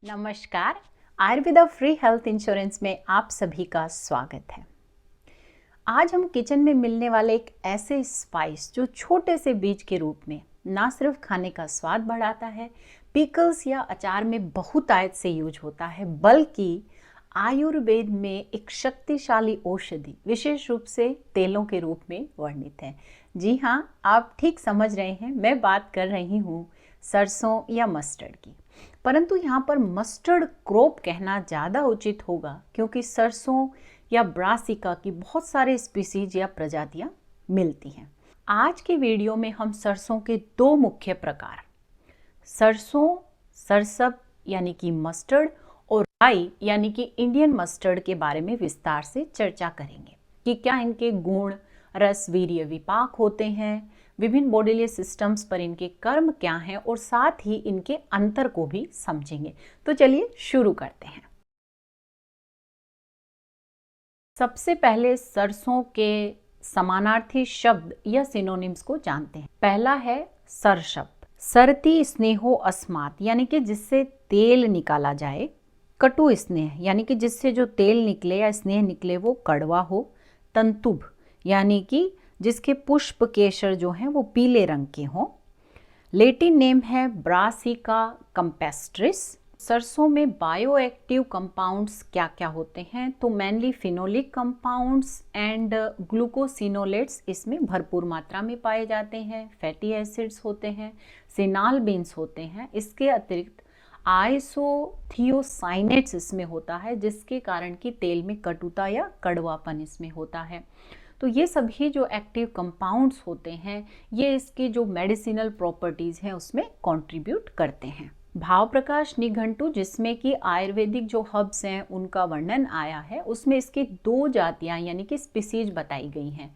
नमस्कार। Ayurveda free health insurance में आप सभी का स्वागत है। आज हम किचन में मिलने वाले एक ऐसे स्पाइस जो छोटे से बीज के रूप में ना सिर्फ खाने का स्वाद बढ़ाता है, पिकल्स या अचार में बहुतायत से यूज होता है, बल्कि आयुर्वेद में एक शक्तिशाली औषधि विशेष रूप से तेलों के रूप में वर्णित है। जी हाँ, आप ठीक समझ रहे हैं, मैं बात कर रही हूँ सरसों या मस्टर्ड की। परंतु यहाँ पर मस्टर्ड क्रॉप कहना ज़्यादा उचित होगा, क्योंकि सरसों या ब्रासिका की बहुत सारे स्पीसीज या प्रजातियाँ मिलती हैं। आज के वीडियो में हम सरसों के दो मुख्य प्रकार, सरसों सरसब यानी कि मस्टर्ड और राई यानी कि इंडियन मस्टर्ड के बारे में विस्तार से चर्चा करेंगे कि क्या इनके गुण, रस, वीर्य, विपाक होते हैं, विभिन्न बॉडीलियर सिस्टम्स पर इनके कर्म क्या हैं और साथ ही इनके अंतर को भी समझेंगे। तो चलिए शुरू करते हैं। सबसे पहले सरसों के समानार्थी शब्द या सिनोनिम्स को जानते हैं। पहला है सर शब्द, सरति स्नेहो अस्मात् यानी कि जिससे तेल निकाला जाए, कटु स्नेह यानी कि जिससे जो तेल निकले या स्नेह निकले वो कड़वा हो, तंतुभ यानी कि जिसके पुष्प केशर जो हैं वो पीले रंग के हों। लेटिन नेम है ब्रासिका कंपेस्ट्रिस। सरसों में बायोएक्टिव कंपाउंड्स क्या क्या होते हैं, तो mainly phenolic compounds and glucosinolates इसमें भरपूर मात्रा में पाए जाते हैं। फैटी एसिड्स होते हैं, सिनाल बीन्स होते हैं। इसके अतिरिक्त आइसोथियोसाइनेट्स इसमें होता है, जिसके कारण कि तेल में कटुता या कड़वापन इसमें होता है। तो ये सभी जो एक्टिव कंपाउंड्स होते हैं ये इसकी जो मेडिसिनल प्रॉपर्टीज़ हैं उसमें कंट्रीब्यूट करते हैं। भाव प्रकाश निघंटु जिसमें कि आयुर्वेदिक जो हर्ब्स हैं उनका वर्णन आया है, उसमें इसकी दो जातियां यानी कि स्पीसीज बताई गई हैं।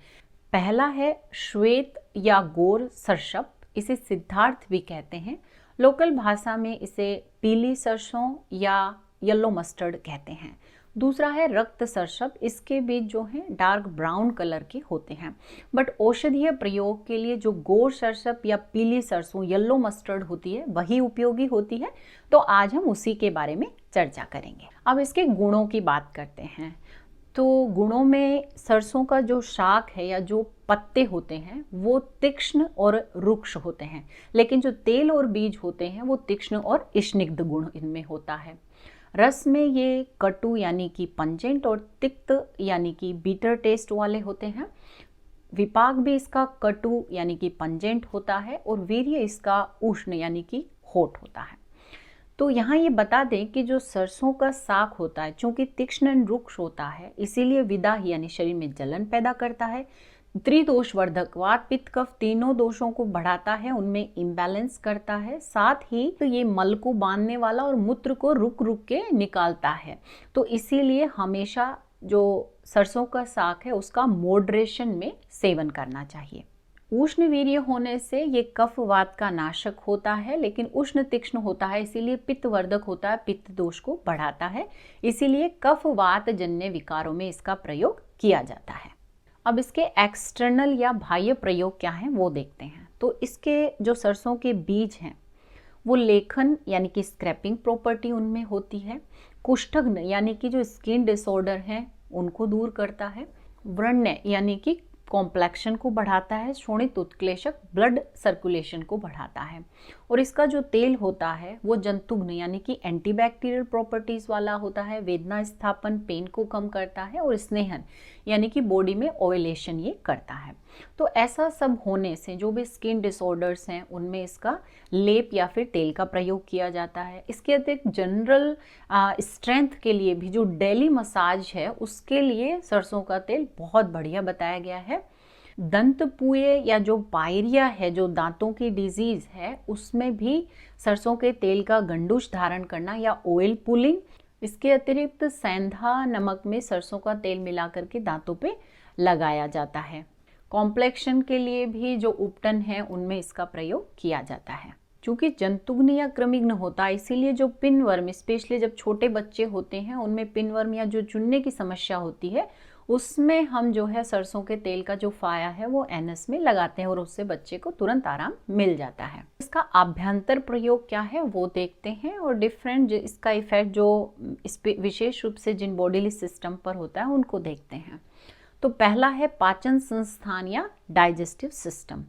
पहला है श्वेत या गोर सरसब, इसे सिद्धार्थ भी कहते हैं। लोकल भाषा में इसे पीली सरसों या येलो मस्टर्ड कहते हैं। दूसरा है रक्त सरसब, इसके बीज जो हैं डार्क ब्राउन कलर के होते हैं, बट औषधीय प्रयोग के लिए जो गोर सरसब या पीली सरसों येलो मस्टर्ड होती है वही उपयोगी होती है। तो आज हम उसी के बारे में चर्चा करेंगे। अब इसके गुणों की बात करते हैं। तो गुणों में सरसों का जो शाक है या जो पत्ते होते हैं वो तीक्ष्ण और रुक्ष होते हैं, लेकिन जो तेल और बीज होते हैं वो तीक्ष्ण और स्निग्ध गुण इनमें होता है। रस में ये कटु यानी कि पंजेंट और तिक्त यानी कि बीटर टेस्ट वाले होते हैं। विपाक भी इसका कटु यानी कि पंजेंट होता है और वीर्य इसका उष्ण यानी कि होठ होता है। तो यहाँ ये बता दें कि जो सरसों का साग होता है चूँकि तीक्ष्ण रुक्ष होता है, इसीलिए विदाह यानी शरीर में जलन पैदा करता है। त्रिदोषवर्धक, वात पित्त कफ तीनों दोषों को बढ़ाता है, उनमें इम्बैलेंस करता है। साथ ही तो ये मल को बांधने वाला और मूत्र को रुक रुक के निकालता है। तो इसीलिए हमेशा जो सरसों का साग है उसका मॉडरेशन में सेवन करना चाहिए। उष्ण वीर्य होने से ये कफ वात का नाशक होता है, लेकिन उष्ण तीक्ष्ण होता है इसीलिए पित्तवर्धक होता है, पित्त दोष को बढ़ाता है। इसीलिए कफ वात जन्य विकारों में इसका प्रयोग किया जाता है। अब इसके एक्सटर्नल या बाह्य प्रयोग क्या हैं वो देखते हैं। तो इसके जो सरसों के बीज हैं वो लेखन यानी कि स्क्रैपिंग प्रॉपर्टी उनमें होती है। कुष्ठग्न यानी कि जो स्किन डिसऑर्डर हैं उनको दूर करता है। व्रण्य यानी कि कॉम्प्लेक्शन को बढ़ाता है। शोणित उत्क्लेशक ब्लड सर्कुलेशन को बढ़ाता है। और इसका जो तेल होता है वो जंतुघ्न यानी कि एंटीबैक्टीरियल प्रॉपर्टीज वाला होता है। वेदना स्थापन, पेन को कम करता है और स्नेहन यानी कि बॉडी में ऑयलेशन ये करता है। तो ऐसा सब होने से जो भी स्किन डिसऑर्डर्स हैं उनमें इसका लेप या फिर तेल का प्रयोग किया जाता है। इसके अतिरिक्त जनरल स्ट्रेंथ के लिए भी जो डेली मसाज है उसके लिए सरसों का तेल बहुत बढ़िया बताया गया है। दंत पुए या जो पायरिया है, जो दांतों की डिजीज है, उसमें भी सरसों के तेल का गंडूश धारण करना या ऑयल पुलिंग। इसके अतिरिक्त सेंधा नमक में सरसों का तेल मिला करके दांतों पे लगाया जाता है। कॉम्प्लेक्शन के लिए भी जो उपटन है उनमें इसका प्रयोग किया जाता है। चूँकि जंतुघ्न या कृमिघ्न होता है इसीलिए जो पिनवर्म, स्पेशली जब छोटे बच्चे होते हैं उनमें पिनवर्म या जो चुनने की समस्या होती है उसमें हम जो है सरसों के तेल का जो फाया है वो एनस में लगाते हैं और उससे बच्चे को तुरंत आराम मिल जाता है। इसका आभ्यंतर प्रयोग क्या है वो देखते हैं और डिफरेंट इसका इफेक्ट जो विशेष रूप से जिन बॉडीली सिस्टम पर होता है उनको देखते हैं। तो पहला है पाचन संस्थान या डाइजेस्टिव सिस्टम।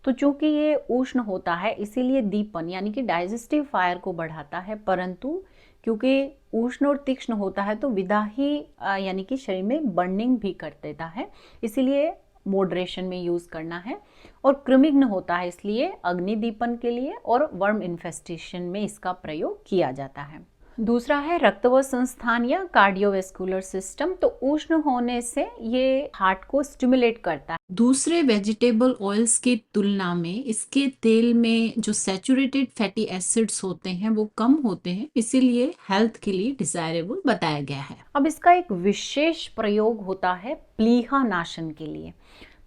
तो चूंकि ये उष्ण होता है इसीलिए दीपन यानी कि डाइजेस्टिव फायर को बढ़ाता है, परंतु क्योंकि उष्ण और तीक्ष्ण होता है तो विदाही यानी कि शरीर में बर्निंग भी कर देता है, इसीलिए मॉडरेशन में यूज करना है। और कृमिघ्न होता है इसलिए अग्निदीपन के लिए और वर्म इन्फेस्टेशन में इसका प्रयोग किया जाता है। दूसरा है रक्तव संस्थान या कार्डियोवेस्कुलर सिस्टम। तो उष्ण होने से ये हार्ट को स्टिमुलेट करता है। दूसरे वेजिटेबल ऑयल्स की तुलना में इसके तेल में जो सैचुरेटेड फैटी एसिड्स होते हैं वो कम होते हैं, इसीलिए हेल्थ के लिए डिजायरेबल बताया गया है। अब इसका एक विशेष प्रयोग होता है प्लीहा नाशन के लिए।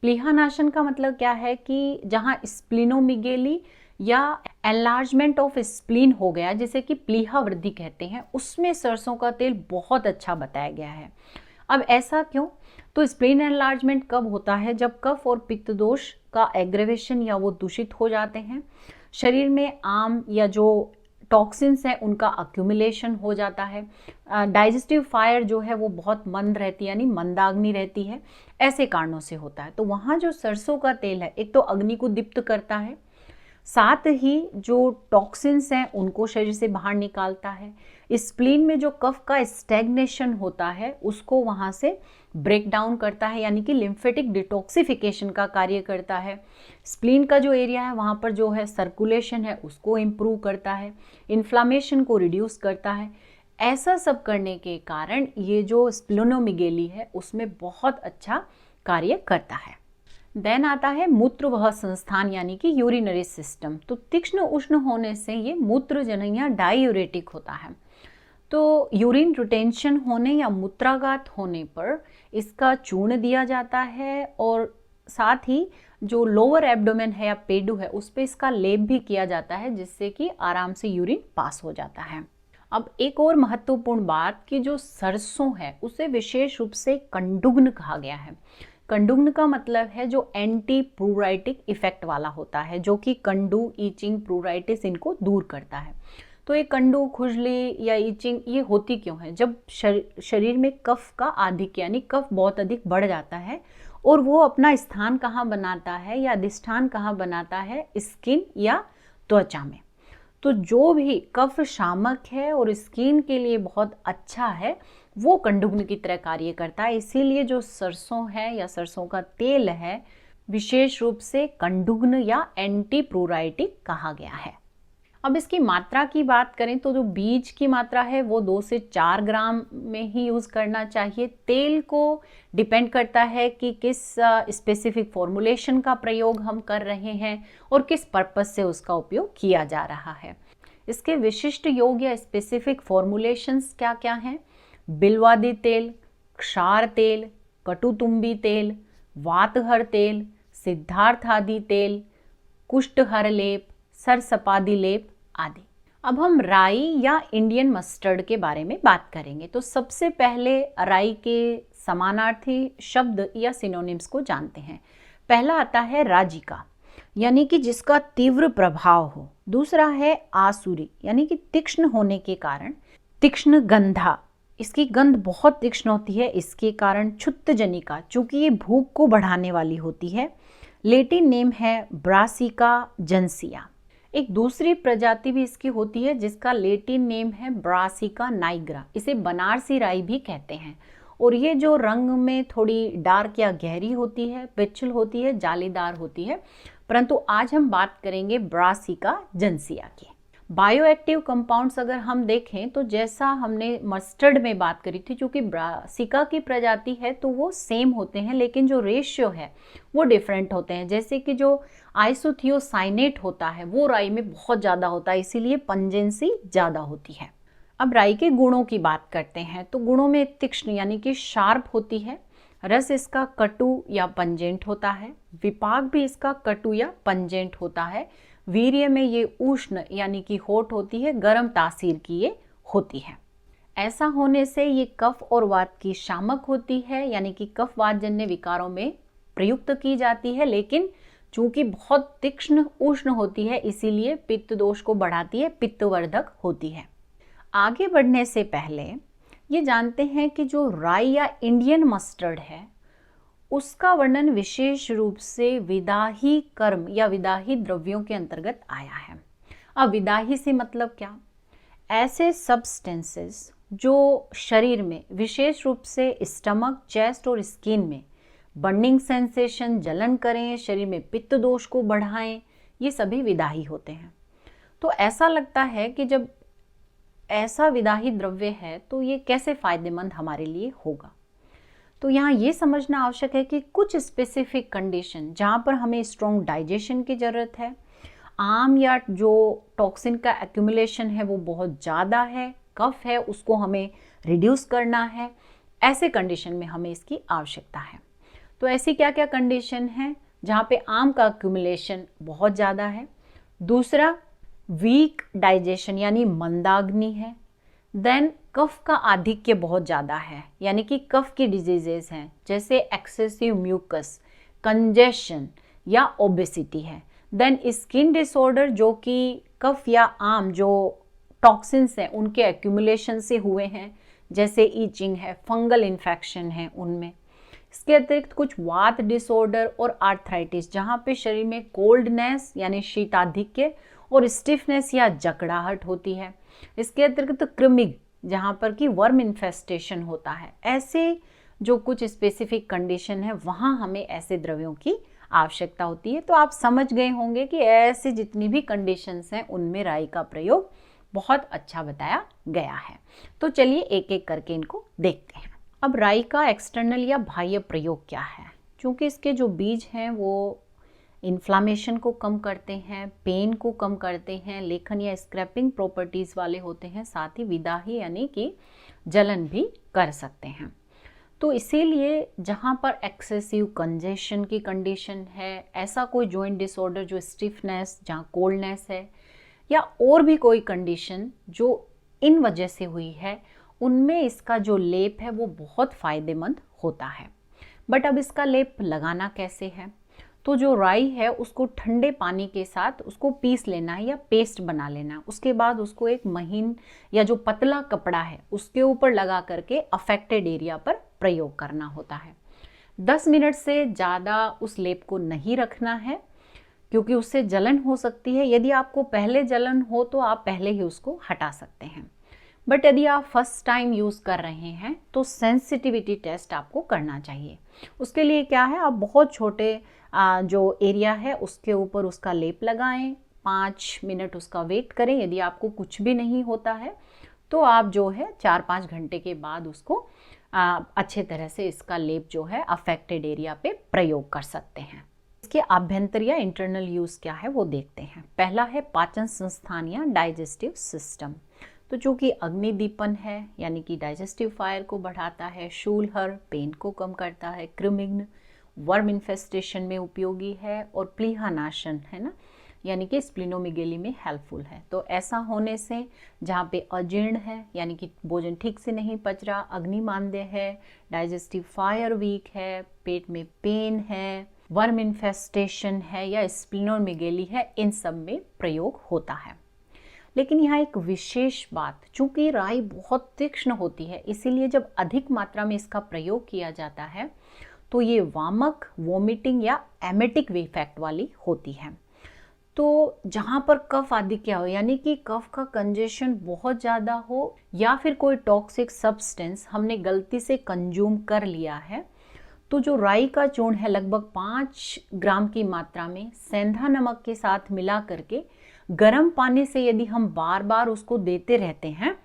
प्लीहा नाशन का मतलब क्या है कि जहाँ स्प्लिनोमिगेली या एनलार्जमेंट ऑफ स्प्लीन हो गया, जिसे कि प्लीहा वृद्धि कहते हैं, उसमें सरसों का तेल बहुत अच्छा बताया गया है। अब ऐसा क्यों? तो स्प्लीन एनलार्जमेंट कब होता है? जब कफ और पित्त दोष का एग्रेवेशन या वो दूषित हो जाते हैं, शरीर में आम या जो टॉक्सिन्स हैं उनका अक्यूमुलेशन हो जाता है, डाइजेस्टिव फायर जो है वो बहुत मंद रहती है यानी मंदाग्नि रहती है, ऐसे कारणों से होता है। तो वहाँ जो सरसों का तेल है एक तो अग्नि को दीप्त करता है, साथ ही जो टॉक्सिन्स हैं उनको शरीर से बाहर निकालता है, स्प्लीन में जो कफ का स्टैग्नेशन होता है उसको वहाँ से ब्रेक डाउन करता है यानी कि लिम्फेटिक डिटॉक्सिफिकेशन का कार्य करता है। स्प्लीन का जो एरिया है वहाँ पर जो है सर्कुलेशन है उसको इम्प्रूव करता है, इन्फ्लामेशन को रिड्यूस करता है। ऐसा सब करने के कारण ये जो स्प्लिनोमिगेली है उसमें बहुत अच्छा कार्य करता है। देन आता है मूत्रवह संस्थान यानी कि यूरिनरी सिस्टम। तो तीक्ष्ण उष्ण होने से ये मूत्रजनक या डायूरेटिक होता है। तो यूरिन रिटेंशन होने या मूत्राघात होने पर इसका चूर्ण दिया जाता है और साथ ही जो लोअर एब्डोमेन है या पेडू है उस पर इसका लेप भी किया जाता है, जिससे कि आराम से यूरिन पास हो जाता है। अब एक और महत्वपूर्ण बात कि जो सरसों है उसे विशेष रूप से कंडुग्न कहा गया है। कंडुग्न का मतलब है जो एंटी प्रूराइटिक इफेक्ट वाला होता है, जो कि कंडू, ईचिंग, प्रूराइटिस इनको दूर करता है। तो ये कंडू, खुजली या ईचिंग ये होती क्यों है? जब शरीर में कफ का आधिक्य यानी कफ बहुत अधिक बढ़ जाता है और वो अपना स्थान कहाँ बनाता है या अधिष्ठान कहाँ बनाता है? स्किन या त्वचा में। तो जो भी कफ शामक है और स्किन के लिए बहुत अच्छा है वो कंडुग्न की तरह कार्य करता है, इसीलिए जो सरसों है या सरसों का तेल है विशेष रूप से कंडुग्न या एंटी प्रूराइटिक कहा गया है। अब इसकी मात्रा की बात करें तो जो बीज की मात्रा है वो 2 से 4 ग्राम में ही यूज़ करना चाहिए। तेल को डिपेंड करता है कि किस स्पेसिफिक फॉर्मुलेशन का प्रयोग हम कर रहे हैं और किस पर्पस से उसका उपयोग किया जा रहा है। इसके विशिष्ट योग या स्पेसिफिक फॉर्मुलेशंस क्या क्या हैं? बिल्वादी तेल, क्षार तेल, कटुतुंबी तेल, वातहर तेल, सिद्धार्थादि तेल, कुष्ठहर लेप, सरसपादी लेप आदि। अब हम राई या इंडियन मस्टर्ड के बारे में बात करेंगे। तो सबसे पहले राई के समानार्थी शब्द या सिनोनिम्स को जानते हैं। पहला आता है राजिका यानी कि जिसका तीव्र प्रभाव हो। दूसरा है आसुरी यानी कि तीक्ष्ण होने के कारण तीक्ष्ण गंधा, इसकी गंध बहुत तीक्ष्ण होती है, इसके कारण क्षुत्तजनिका, चूंकि ये भूख को बढ़ाने वाली होती है। लेटिन नेम है ब्रासिका जेंसिया। एक दूसरी प्रजाति भी इसकी होती है जिसका लेटिन नेम है ब्रासिका नाइग्रा, इसे बनारसी राई भी कहते हैं। और ये जो रंग में थोड़ी डार्क या गहरी होती है, पिछल होती है, जालीदार होती है, परंतु आज हम बात करेंगे ब्रासिका जेंसिया की। बायोएक्टिव कंपाउंड्स अगर हम देखें तो जैसा हमने मस्टर्ड में बात करी थी, क्योंकि ब्रासिका की प्रजाति है तो वो सेम होते हैं लेकिन जो रेशियो है वो डिफरेंट होते हैं। जैसे कि जो आइसोथियोसाइनेट होता है वो राई में बहुत ज़्यादा होता है, इसीलिए पंजेंसी ज़्यादा होती है। अब राई के गुणों की बात करते हैं। तो गुणों में तीक्ष्ण यानी कि शार्प होती है, रस इसका कटु या पंजेंट होता है, विपाक भी इसका कटु या पंजेंट होता है, वीर्य में ये उष्ण यानी कि होट होती है, गर्म तासीर की ये होती है। ऐसा होने से ये कफ और वात की शामक होती है, यानी कि कफ वात जन्य विकारों में प्रयुक्त की जाती है, लेकिन चूंकि बहुत तीक्ष्ण उष्ण होती है इसीलिए पित्त दोष को बढ़ाती है, पित्तवर्धक होती है। आगे बढ़ने से पहले ये जानते हैं कि जो राई या इंडियन मस्टर्ड है उसका वर्णन विशेष रूप से विदाही कर्म या विदाही द्रव्यों के अंतर्गत आया है। अब विदाही से मतलब क्या? ऐसे सब्सटेंसेस जो शरीर में विशेष रूप से स्टमक, चेस्ट और स्किन में बर्निंग सेंसेशन, जलन करें, शरीर में पित्त दोष को बढ़ाएं, ये सभी विदाही होते हैं। तो ऐसा लगता है कि जब ऐसा विदाही द्रव्य है तो ये कैसे फायदेमंद हमारे लिए होगा। तो यहाँ ये समझना आवश्यक है कि कुछ स्पेसिफिक कंडीशन जहाँ पर हमें स्ट्रॉन्ग डाइजेशन की ज़रूरत है, आम या जो टॉक्सिन का एक्यूमुलेशन है वो बहुत ज़्यादा है, कफ है उसको हमें रिड्यूस करना है, ऐसे कंडीशन में हमें इसकी आवश्यकता है। तो ऐसी क्या क्या कंडीशन है जहाँ पे आम का एक्यूमुलेशन बहुत ज़्यादा है? दूसरा, वीक डाइजेशन यानी मंदाग्नि है। देन कफ का आधिक्य बहुत ज़्यादा है, यानी कि कफ की डिजीजेज हैं जैसे एक्सेसिव म्यूकस, कंजेशन या ओबेसिटी है। देन स्किन डिसऑर्डर जो कि कफ या आम जो टॉक्सिन्स हैं उनके एक्यूमुलेशन से हुए हैं, जैसे ईचिंग है, फंगल इन्फेक्शन है उनमें। इसके अतिरिक्त कुछ वात डिसऑर्डर और आर्थराइटिस जहाँ पे शरीर में कोल्डनेस यानी शीताधिक्य और स्टिफनेस या जकड़ाहट होती है। इसके अतिरिक्त कृमिग जहाँ पर कि वर्म इन्फेस्टेशन होता है। ऐसे जो कुछ स्पेसिफिक कंडीशन है वहाँ हमें ऐसे द्रव्यों की आवश्यकता होती है। तो आप समझ गए होंगे कि ऐसे जितनी भी कंडीशंस हैं उनमें राई का प्रयोग बहुत अच्छा बताया गया है। तो चलिए एक एक करके इनको देखते हैं। अब राई का एक्सटर्नल या बाह्य प्रयोग क्या है? क्योंकि इसके जो बीज हैं वो इन्फ्लामेशन को कम करते हैं, पेन को कम करते हैं, लेखन या स्क्रैपिंग प्रॉपर्टीज़ वाले होते हैं, साथ ही विदाही यानी कि जलन भी कर सकते हैं। तो इसीलिए जहाँ पर एक्सेसिव कंजेशन की कंडीशन है, ऐसा कोई जॉइंट डिसऑर्डर जो स्टिफनेस, जहाँ कोल्डनेस है, या और भी कोई कंडीशन जो इन वजह से हुई है, उनमें इसका जो लेप है वो बहुत फ़ायदेमंद होता है। बट अब इसका लेप लगाना कैसे है? तो जो राई है उसको ठंडे पानी के साथ उसको पीस लेना है या पेस्ट बना लेना है। उसके बाद उसको एक महीन या जो पतला कपड़ा है उसके ऊपर लगा करके अफेक्टेड एरिया पर प्रयोग करना होता है। 10 मिनट से ज़्यादा उस लेप को नहीं रखना है क्योंकि उससे जलन हो सकती है। यदि आपको पहले जलन हो तो आप पहले ही उसको हटा सकते हैं। बट यदि आप फर्स्ट टाइम यूज़ कर रहे हैं तो सेंसिटिविटी टेस्ट आपको करना चाहिए। उसके लिए क्या है, आप बहुत छोटे जो एरिया है उसके ऊपर उसका लेप लगाएं, 5 मिनट उसका वेट करें। यदि आपको कुछ भी नहीं होता है तो आप जो है 4-5 घंटे के बाद उसको अच्छे तरह से इसका लेप जो है अफेक्टेड एरिया पे प्रयोग कर सकते हैं। इसके आभ्यंतर या इंटरनल यूज़ क्या है वो देखते हैं। पहला है पाचन संस्थान या डाइजेस्टिव सिस्टम। तो जो कि अग्निदीपन है यानी कि डाइजेस्टिव फायर को बढ़ाता है, शूलहर पेन को कम करता है, कृमिघ्न वर्म इन्फेस्टेशन में उपयोगी है, और प्लीहानाशन है ना यानी कि स्प्लिनोमेगेली में हेल्पफुल है। तो ऐसा होने से जहाँ पे अजीर्ण है यानी कि भोजन ठीक से नहीं पच रहा, अग्निमांद्य है, डाइजेस्टिव फायर वीक है, पेट में पेन है, वर्म इन्फेस्टेशन है या स्प्लिनोमेगेली है, इन सब में प्रयोग होता है। लेकिन यहाँ एक विशेष बात, चूंकि राई बहुत तीक्ष्ण होती है इसीलिए जब अधिक मात्रा में इसका प्रयोग किया जाता है तो ये वामक, वोमिटिंग या एमेटिक इफेक्ट वाली होती है। तो जहाँ पर कफ आदि क्या हो यानी कि कफ का कंजेशन बहुत ज़्यादा हो या फिर कोई टॉक्सिक सब्सटेंस हमने गलती से कंज्यूम कर लिया है, तो जो राई का चूर्ण है लगभग 5 ग्राम की मात्रा में सेंधा नमक के साथ मिला करके गर्म पानी से यदि हम बार बार उसको देते रहते हैं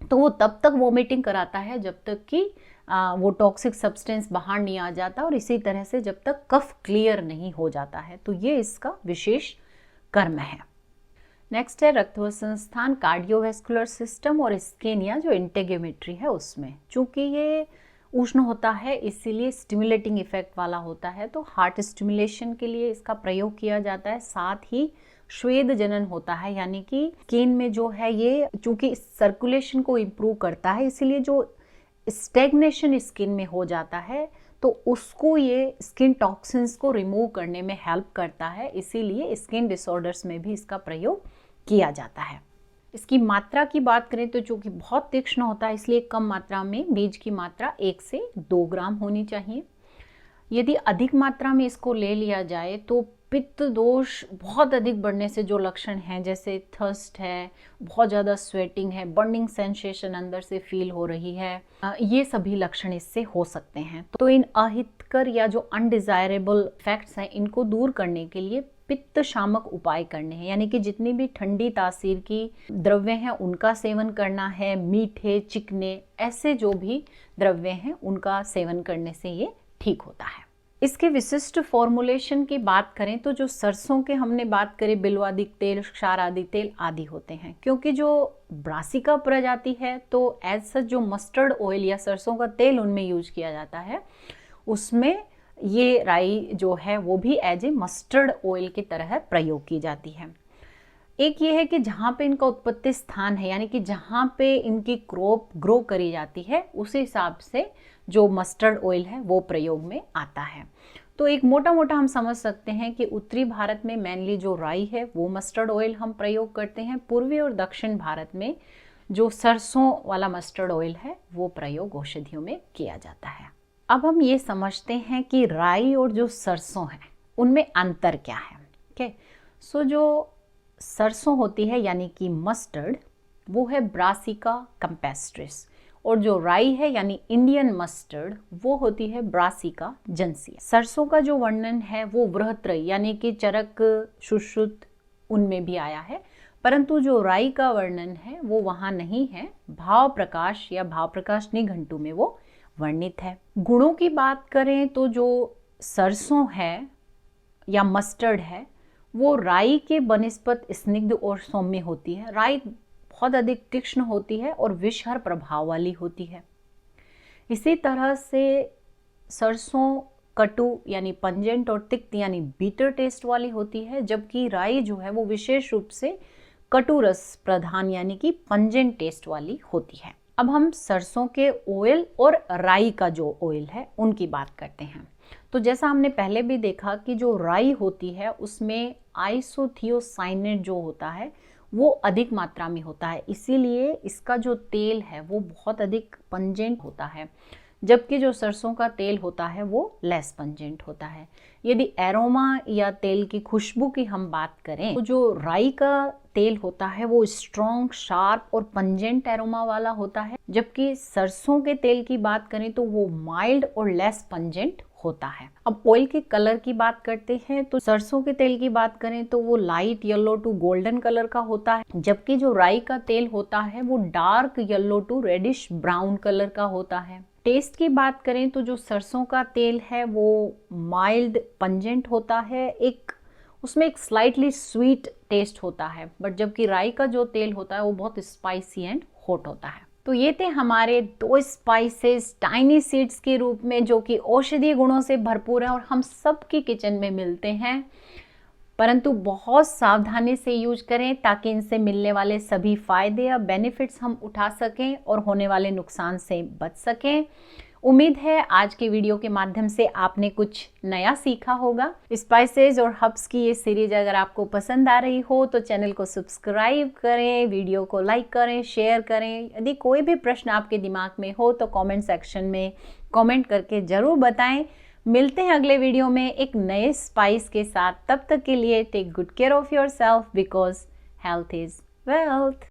तो वो तब तक वोमिटिंग कराता है जब तक कि वो टॉक्सिक सब्सटेंस बाहर नहीं आ जाता, और इसी तरह से जब तक कफ क्लियर नहीं हो जाता है। तो ये इसका विशेष कर्म है। नेक्स्ट है रक्त संस्थान, कार्डियोवैस्कुलर सिस्टम और स्किन या जो इंटेगोमेट्री है उसमें। चूंकि ये उष्ण होता है इसीलिए स्टिमुलेटिंग इफेक्ट वाला होता है, तो हार्ट स्टिमुलेशन के लिए इसका प्रयोग किया जाता है। साथ ही श्वेद जनन होता है, यानी कि स्किन में जो है ये चूंकि सर्कुलेशन को इम्प्रूव करता है, इसीलिए जो स्टेग्नेशन स्किन में हो जाता है तो उसको ये स्किन टॉक्सिन्स को रिमूव करने में हेल्प करता है, इसीलिए स्किन डिसऑर्डर्स में भी इसका प्रयोग किया जाता है। इसकी मात्रा की बात करें तो चूंकि बहुत तीक्ष्ण होता है, इसलिए कम मात्रा में बीज की मात्रा 1 से 2 ग्राम होनी चाहिए। यदि अधिक मात्रा में इसको ले लिया जाए तो पित्त दोष बहुत अधिक बढ़ने से जो लक्षण हैं, जैसे थर्स्ट है, बहुत ज़्यादा स्वेटिंग है, बर्निंग सेंसेशन अंदर से फील हो रही है, ये सभी लक्षण इससे हो सकते हैं। तो इन अहितकर या जो अनडिजायरेबल इफेक्ट्स हैं, इनको दूर करने के लिए पित्त शामक उपाय करने हैं, यानी कि जितनी भी ठंडी तासीर की द्रव्य हैं उनका सेवन करना है। मीठे, चिकने, ऐसे जो भी द्रव्य हैं उनका सेवन करने से ये ठीक होता है। इसके विशिष्ट फॉर्मुलेशन की बात करें तो जो सरसों के हमने बात करी, बिल्वादिक तेल, क्षारादि तेल आदि होते हैं। क्योंकि जो ब्रासिका प्रजाति है तो एज सच जो मस्टर्ड ऑयल या सरसों का तेल उनमें यूज किया जाता है, उसमें ये राई जो है वो भी एज ए मस्टर्ड ऑयल की तरह प्रयोग की जाती है। एक ये है कि जहाँ पे इनका उत्पत्ति स्थान है, यानी कि जहाँ पे इनकी क्रॉप ग्रो करी जाती है, उस हिसाब से जो मस्टर्ड ऑयल है वो प्रयोग में आता है। तो एक मोटा मोटा हम समझ सकते हैं कि उत्तरी भारत में मेनली जो राई है वो मस्टर्ड ऑयल हम प्रयोग करते हैं। पूर्वी और दक्षिण भारत में जो सरसों वाला मस्टर्ड ऑयल है वो प्रयोग औषधियों में किया जाता है। अब हम ये समझते हैं कि राई और जो सरसों है उनमें अंतर क्या है। ओके, सो जो सरसों होती है यानी कि मस्टर्ड, वो है ब्रासिका कैम्पेस्ट्रिस, और जो राई है यानी इंडियन मस्टर्ड, वो होती है ब्रासिका जंसिया। सरसों का जो वर्णन है वो बृहत्रयी यानी कि चरक, शुश्रुत, उनमें भी आया है, परंतु जो राई का वर्णन है वो वहाँ नहीं है। भाव प्रकाश या भाव प्रकाश निघंटु में वो वर्णित है। गुणों की बात करें तो जो सरसों है या मस्टर्ड है वो राई के बनिस्पत स्निग्ध और सौम्य होती है। राई बहुत अधिक तीक्ष्ण होती है और विषहर प्रभाव वाली होती है। इसी तरह से सरसों कटु यानी पंजेंट और तिक्त यानी बीटर टेस्ट वाली होती है, जबकि राई जो है वो विशेष रूप से कटु रस प्रधान यानी कि पंजेंट टेस्ट वाली होती है। अब हम सरसों के ऑयल और राई का जो ऑयल है उनकी बात करते हैं। तो जैसा हमने पहले भी देखा कि जो राई होती है उसमें आइसोथियोसाइनेट जो होता है वो अधिक मात्रा में होता है, इसीलिए इसका जो तेल है वो बहुत अधिक पंजेंट होता है, जबकि जो सरसों का तेल होता है वो लेस पंजेंट होता है। यदि एरोमा या तेल की खुशबू की हम बात करें तो जो राई का तेल होता है वो स्ट्रॉन्ग, शार्प और पंजेंट एरोमा वाला होता है, जबकि सरसों के तेल की बात करें तो वो माइल्ड और लेस पंजेंट होता है। अब ऑयल के कलर की बात करते हैं तो सरसों के तेल की बात करें तो वो light yellow to golden colour का होता है, जबकि जो राई का तेल होता है वो dark yellow to reddish brown colour का होता है। टेस्ट की बात करें तो जो सरसों का तेल है वो माइल्ड पंजेंट होता है, उसमें एक स्लाइटली स्वीट टेस्ट होता है, बट जबकि राई का जो तेल होता है वो बहुत स्पाइसी एंड हॉट होता है। तो ये थे हमारे 2 स्पाइसेस टाइनी सीड्स के रूप में, जो कि औषधीय गुणों से भरपूर है और हम सबकी किचन में मिलते हैं, परंतु बहुत सावधानी से यूज करें ताकि इनसे मिलने वाले सभी फायदे या बेनिफिट्स हम उठा सकें और होने वाले नुकसान से बच सकें। उम्मीद है आज के वीडियो के माध्यम से आपने कुछ नया सीखा होगा। स्पाइसेस और हर्ब्स की ये सीरीज अगर आपको पसंद आ रही हो तो चैनल को सब्सक्राइब करें, वीडियो को लाइक करें, शेयर करें। यदि कोई भी प्रश्न आपके दिमाग में हो तो कमेंट सेक्शन में कमेंट करके ज़रूर बताएं। मिलते हैं अगले वीडियो में एक नए स्पाइस के साथ। तब तक के लिए take good care of your self because health is wealth.